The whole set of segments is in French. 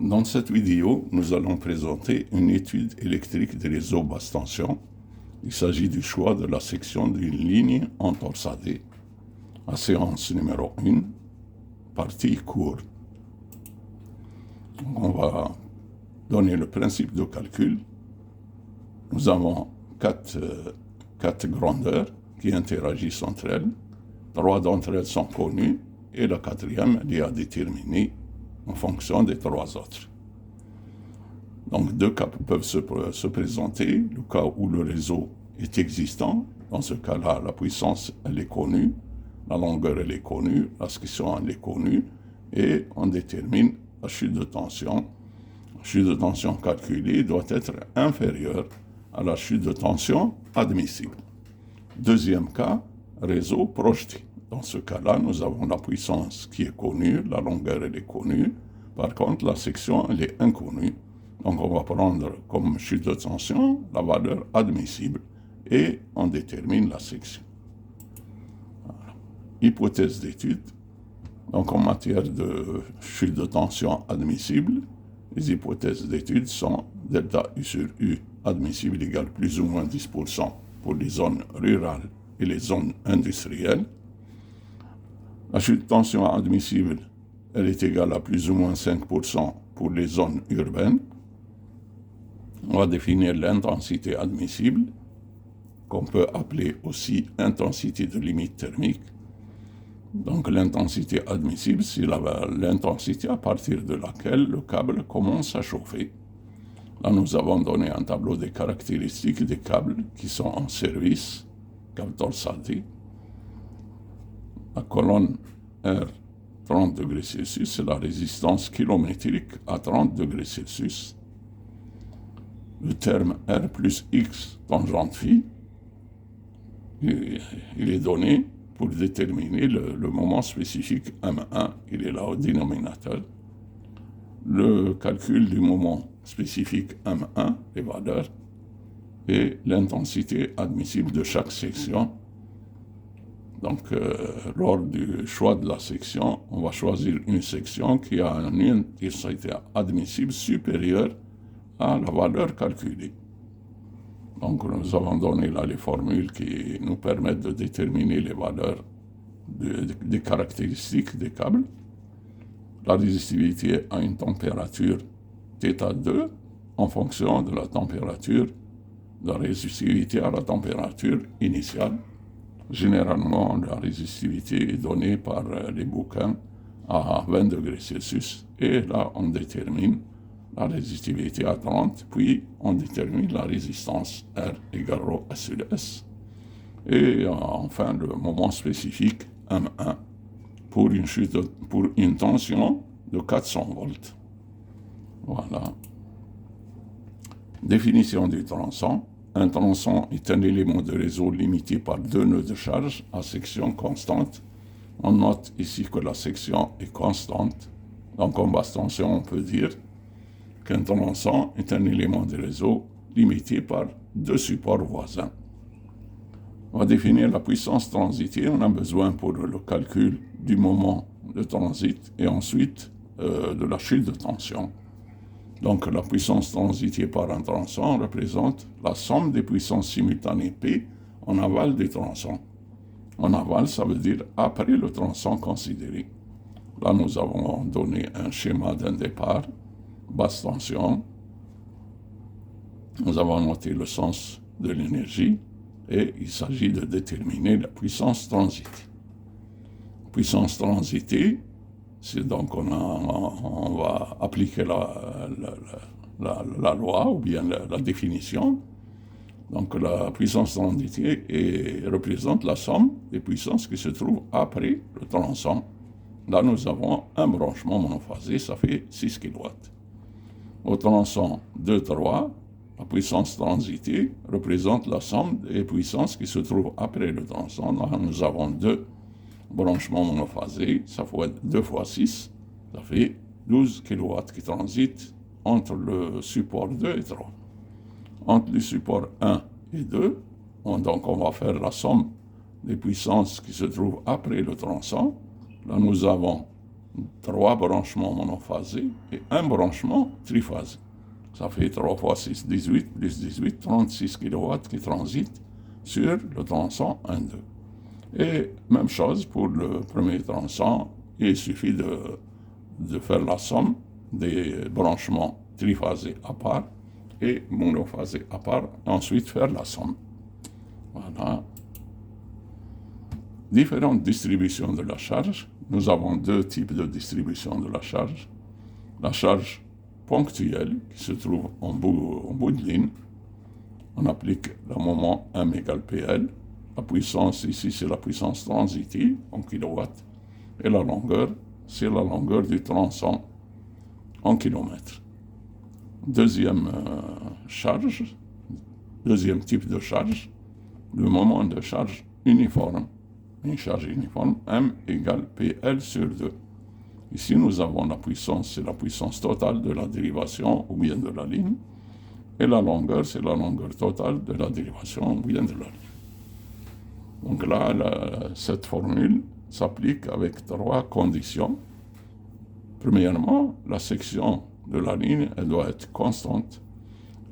Dans cette vidéo, nous allons présenter une étude électrique des réseaux basse tension. Il s'agit du choix de la section d'une ligne en torsadé. À séance numéro 1, partie cours. On va donner le principe de calcul. Nous avons quatre grandeurs qui interagissent entre elles. 3 d'entre elles sont connues et la 4e est à déterminer en fonction des 3 autres. Donc 2 cas peuvent se présenter. Le cas où le réseau est existant, dans ce cas-là, la puissance elle est connue, la longueur elle est connue, la section elle est connue, et on détermine la chute de tension. La chute de tension calculée doit être inférieure à la chute de tension admissible. Deuxième cas, réseau projeté. Dans ce cas-là, nous avons la puissance qui est connue, la longueur elle est connue, par contre la section elle est inconnue. Donc on va prendre comme chute de tension la valeur admissible et on détermine la section. Voilà. Hypothèse d'étude. Donc en matière de chute de tension admissible, les hypothèses d'étude sont delta U sur U admissible égale plus ou moins 10% pour les zones rurales et les zones industrielles. La chute de tension admissible, elle est égale à plus ou moins 5% pour les zones urbaines. On va définir l'intensité admissible, qu'on peut appeler aussi intensité de limite thermique. Donc l'intensité admissible, c'est l'intensité à partir de laquelle le câble commence à chauffer. Là, nous avons donné un tableau des caractéristiques des câbles qui sont en service, câble torsadé. La colonne R, 30 degrés Celsius, c'est la résistance kilométrique à 30 degrés Celsius. Le terme R plus X tangente phi, il est donné pour déterminer le moment spécifique M1, il est là au dénominateur. Le calcul du moment spécifique M1, les valeurs, et l'intensité admissible de chaque section. Donc, lors du choix de la section, on va choisir une section qui a une intensité admissible supérieure à la valeur calculée. Donc, nous avons donné là les formules qui nous permettent de déterminer les valeurs des caractéristiques des câbles. La résistivité à une température θ2 en fonction de la température, de la résistivité à la température initiale. Généralement, la résistivité est donnée par les bouquins à 20 degrés Celsius. Et là, on détermine la résistivité à 30, puis on détermine la résistance R égale ρ S sur S. Et enfin, le moment spécifique M1 pour une tension de 400 volts. Voilà. Définition du tronçon. Un tronçon est un élément de réseau limité par 2 nœuds de charge à section constante. On note ici que la section est constante. Donc en basse tension, on peut dire qu'un tronçon est un élément de réseau limité par 2 supports voisins. On va définir la puissance transitée. On a besoin pour le calcul du moment de transit et ensuite de la chute de tension. Donc la puissance transitée par un tronçon représente la somme des puissances simultanées P en aval des tronçons. En aval, ça veut dire après le tronçon considéré. Là, nous avons donné un schéma d'un départ, basse tension. Nous avons noté le sens de l'énergie et il s'agit de déterminer la puissance transitée. Puissance transitée, c'est donc on va appliquer la loi ou bien la définition. Donc la puissance transitée représente la somme des puissances qui se trouvent après le tronçon. Là, nous avons un branchement monophasé, ça fait 6 kW. Au tronçon 2, 3, la puissance transitée représente la somme des puissances qui se trouvent après le tronçon. Là, nous avons 2 branchements monophasés, ça fait 2 fois 6, ça fait 12 kW qui transitent entre le support 2 et 3. Entre le support 1 et 2, donc on va faire la somme des puissances qui se trouvent après le tronçon. Là, nous avons 3 branchements monophasés et un branchement triphasé. Ça fait 3 fois 6, 18, plus 18, 36 kW qui transitent sur le tronçon 1-2. Et même chose pour le premier tronçon, il suffit de faire la somme des branchements triphasés à part et monophasés à part, et ensuite faire la somme. Voilà. Différentes distributions de la charge. Nous avons 2 types de distribution de la charge. La charge ponctuelle, qui se trouve en bout de ligne. On applique le moment M égale PL. La puissance ici, c'est la puissance transitive en kilowatts. Et la longueur, c'est la longueur du tronçon en kilomètres. Deuxième type de charge, le moment de charge uniforme. Une charge uniforme, M égale PL sur 2. Ici, nous avons la puissance, c'est la puissance totale de la dérivation ou bien de la ligne. Et la longueur, c'est la longueur totale de la dérivation ou bien de la ligne. Donc là, cette formule s'applique avec 3 conditions. Premièrement, la section de la ligne, elle doit être constante.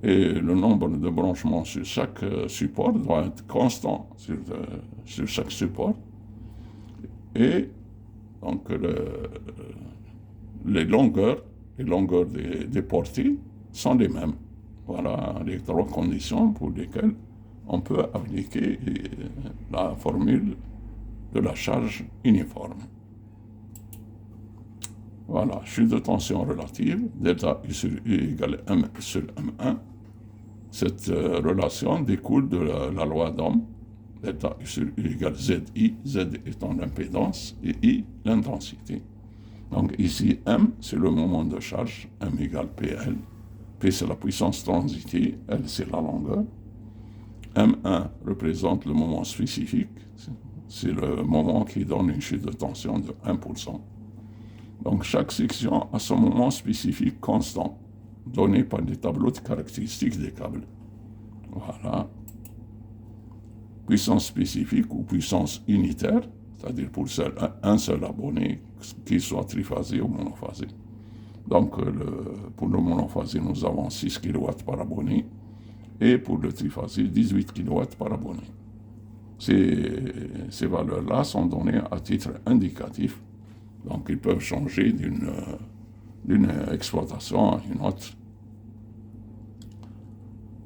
Et le nombre de branchements sur chaque support doit être constant sur chaque support. Et donc les longueurs des portées sont les mêmes. Voilà les 3 conditions pour lesquelles on peut appliquer la formule de la charge uniforme. Voilà, chute de tension relative, delta U sur U égale M sur M1. Cette relation découle de la loi d'Ohm, delta U sur U égale ZI, Z étant l'impédance et I l'intensité. Donc ici, M, c'est le moment de charge, M égale PL. P, c'est la puissance transitive, L, c'est la longueur. M1 représente le moment spécifique, c'est le moment qui donne une chute de tension de 1%. Donc chaque section a son moment spécifique constant, donné par des tableaux de caractéristiques des câbles. Voilà. Puissance spécifique ou puissance unitaire, c'est-à-dire pour un seul abonné, qu'il soit triphasé ou monophasé. Donc pour le monophasé, nous avons 6 kW par abonné, et pour le triphasé, 18 kW par abonné. Ces valeurs-là sont données à titre indicatif. Donc, ils peuvent changer d'une exploitation à une autre.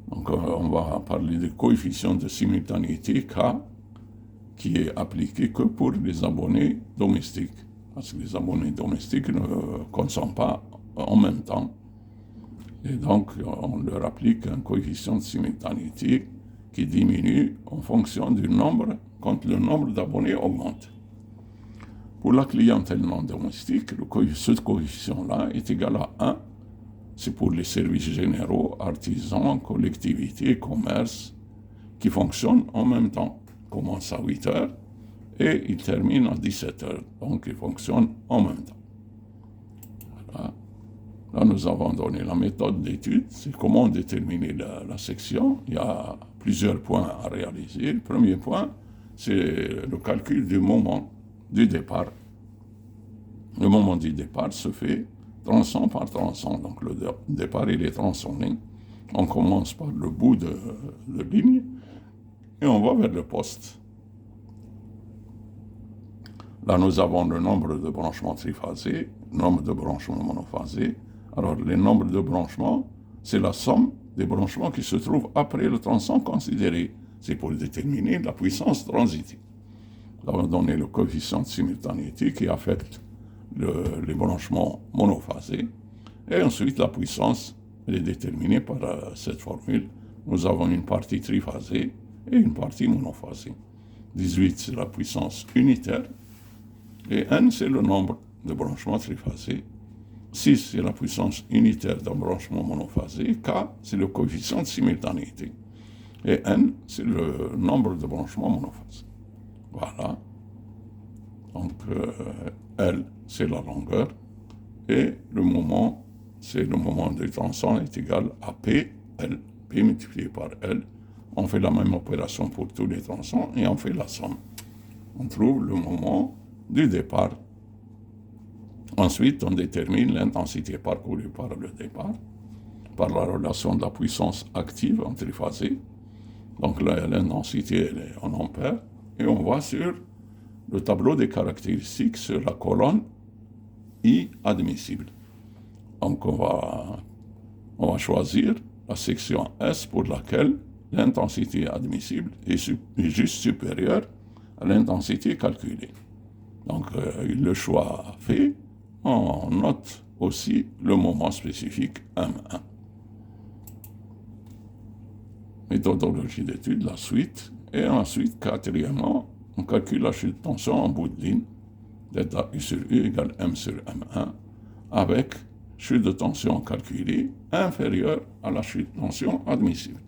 Donc, on va parler du coefficient de simultanéité K, qui est appliqué que pour les abonnés domestiques. Parce que les abonnés domestiques ne consomment pas en même temps. Et donc, on leur applique un coefficient de simultanéité qui diminue en fonction du nombre, quand le nombre d'abonnés augmente. Pour la clientèle non domestique, ce coefficient-là est égal à 1. C'est pour les services généraux, artisans, collectivités, commerces, qui fonctionnent en même temps. Ils commencent à 8 heures et ils terminent à 17 heures. Donc, ils fonctionnent en même temps. Voilà. Là, nous avons donné la méthode d'étude. C'est comment déterminer la section. Il y a plusieurs points à réaliser. Le premier point, c'est le calcul du moment du départ. Le moment du départ se fait tronçon par tronçon. Donc le départ, il est tronçonné. On commence par le bout de ligne et on va vers le poste. Là, nous avons le nombre de branchements triphasés, le nombre de branchements monophasés. Alors, les nombres de branchements, c'est la somme des branchements qui se trouvent après le tronçon considéré. C'est pour déterminer la puissance transitive. Là, on a donné le coefficient de simultanéité qui affecte les branchements monophasés. Et ensuite, la puissance, elle est déterminée par cette formule. Nous avons une partie triphasée et une partie monophasée. 18, c'est la puissance unitaire. Et N, c'est le nombre de branchements triphasés. 6, c'est la puissance unitaire d'un branchement monophasé. K, c'est le coefficient de simultanéité. Et N, c'est le nombre de branchements monophasés. Voilà. Donc, L, c'est la longueur. Et le moment, c'est le moment du tronçon est égal à P, L. P multiplié par L. On fait la même opération pour tous les tronçons et on fait la somme. On trouve le moment du départ. Ensuite, on détermine l'intensité parcourue par le départ, par la relation de la puissance active en triphasé. Donc là, l'intensité, elle est en ampères. Et on va sur le tableau des caractéristiques sur la colonne I admissible. Donc on va choisir la section S pour laquelle l'intensité admissible est juste supérieure à l'intensité calculée. Donc le choix fait, on note aussi le moment spécifique M1. Méthodologie d'étude, la suite. Et ensuite, quatrièmement, on calcule la chute de tension en bout de ligne, delta U sur U égale M sur M1, avec chute de tension calculée inférieure à la chute de tension admissible.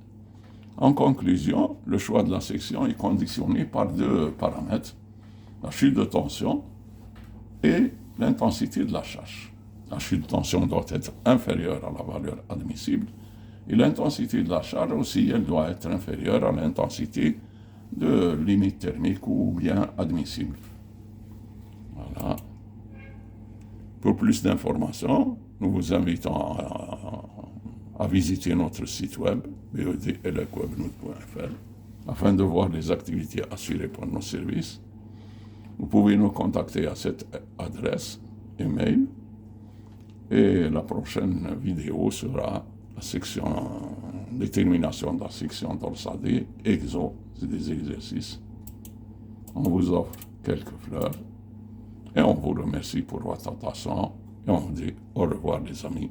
En conclusion, le choix de la section est conditionné par deux paramètres, la chute de tension et l'intensité de la charge. La chute de tension doit être inférieure à la valeur admissible et l'intensité de la charge aussi, elle doit être inférieure à l'intensité de limite thermique ou bien admissible. Voilà. Pour plus d'informations, nous vous invitons à visiter notre site web bedlquebnout.fr afin de voir les activités assurées par nos services. Vous pouvez nous contacter à cette adresse email et la prochaine vidéo sera la section détermination de la section dorsale exo, c'est des exercices. On vous offre quelques fleurs et on vous remercie pour votre attention et on vous dit au revoir les amis.